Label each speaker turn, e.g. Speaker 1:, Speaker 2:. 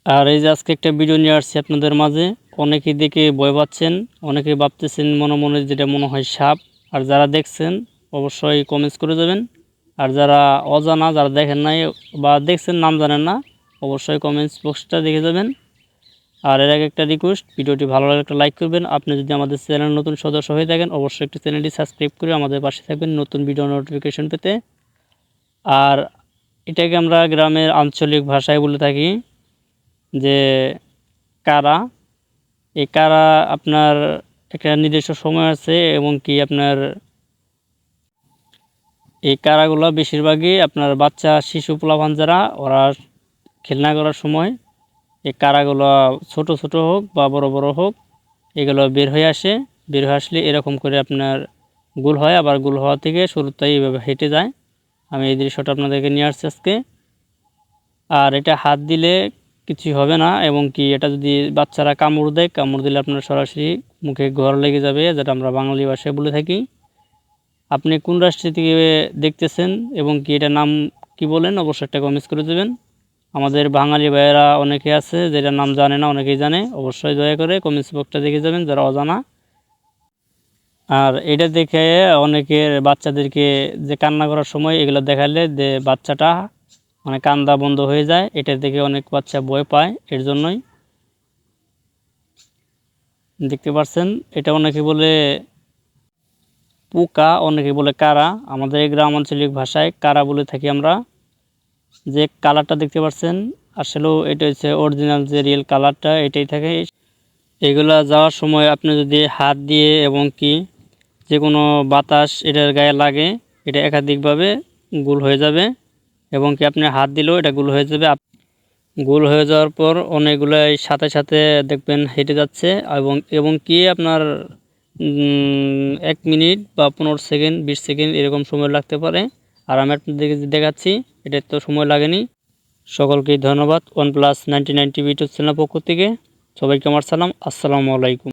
Speaker 1: আর এই যে আজকে একটা ভিডিও নিয়ে আসছি আপনাদের মাঝে। অনেকেই দেখে ভয় পাচ্ছেন, অনেকেই ভাবতেছেন মনে মনে যেটা মনে হয় সাপ। আর যারা দেখছেন অবশ্যই কমেন্টস করে যাবেন। আর যারা অজানা, যারা দেখেন নাই বা দেখছেন নাম জানেন না, অবশ্যই কমেন্টস বক্সটা দেখে যাবেন। আর এর আগে একটা রিকোয়েস্ট, ভিডিওটি ভালো লাগলে একটা লাইক করবেন। আপনি যদি আমাদের চ্যানেল নতুন সদস্য হয়ে থাকেন অবশ্যই একটু চ্যানেলটি সাবস্ক্রাইব করে আমাদের পাশে থাকবেন নতুন ভিডিও নোটিফিকেশন পেতে। আর এটাকে আমরা গ্রামের আঞ্চলিক ভাষায় বলে থাকি যে কারা। এই কারা আপনার একটা নির্দিষ্ট সময় আছে এবং কি আপনার এই কারাগুলো বেশিরভাগই আপনার বাচ্চা শিশু পোলাপান যারা ওরা খেলনা করার সময় এই কারাগুলো ছোট ছোট হোক বা বড় বড় হোক এগুলো বের হয়ে আসে। বের হয়ে আসলে এরকম করে আপনার গোল হয়, আবার গোল হওয়া থেকে শুরুতেই এইভাবে হেঁটে যায়। আমি এই দৃশ্যটা আপনাদেরকে নিয়ে আসছি আজকে। আর এটা হাত দিলে কিছুই হবে না এবং কি এটা যদি বাচ্চারা কামড় দেয়, কামড় দিলে আপনার সরাসরি মুখে ঘর লেগে যাবে, যেটা আমরা বাঙালি ভাষায় বলে থাকি। আপনি কোন রাষ্ট্র থেকে দেখতেছেন এবং কি এটার নাম কি বলেন অবশ্যই একটা কমেন্টস করে দেবেন। আমাদের বাঙালি ভাইয়েরা অনেকে আছে যেটার নাম জানে না, অনেকেই জানে, অবশ্যই দয়া করে কমেন্টস বক্সটা দেখে যাবেন যারা অজানা। আর এটা দেখে অনেকের বাচ্চাদেরকে যে কান্না করার সময় এগুলো দেখালে যে বাচ্চাটা মানে কান্দা বন্ধ হয়ে যায়, এটা দেখে অনেক বাচ্চা ভয় পায়। এর জন্যই দেখতে পাচ্ছেন এটা অনেকে বলে পোকা, অনেকে বলে কারা। আমাদের এই গ্রাম আঞ্চলিক ভাষায় কারা বলে থাকি আমরা। যে কালারটা দেখতে পাচ্ছেন আসলেও এটা হচ্ছে অরিজিনাল যে রিয়েল কালারটা, এটাই থাকে। এগুলা যাওয়ার সময় আপনি যদি হাত দিয়ে এবং কি যে কোনো বাতাস এটার গায়ে লাগে, এটা একাধিকভাবে গোল হয়ে যাবে এবং কি আপনি হাত দিলেও এটা গোল হয়ে যাবে। গোল হয়ে যাওয়ার পর অনেকগুলাই সাথে সাথে দেখবেন হেঁটে যাচ্ছে এবং এবং কি আপনার 1 মিনিট বা 15 সেকেন্ড 20 সেকেন্ড এরকম সময় লাগতে পারে। আর আমি আপনাদেরকে যে দেখাচ্ছি এটা তো সময় লাগেনি। সকলকেই ধন্যবাদ। OnePlus 99 টিভি ইউটিউব চ্যানেল পক্ষ থেকে সবাইকে আমার সালাম, আসসালামু আলাইকুম।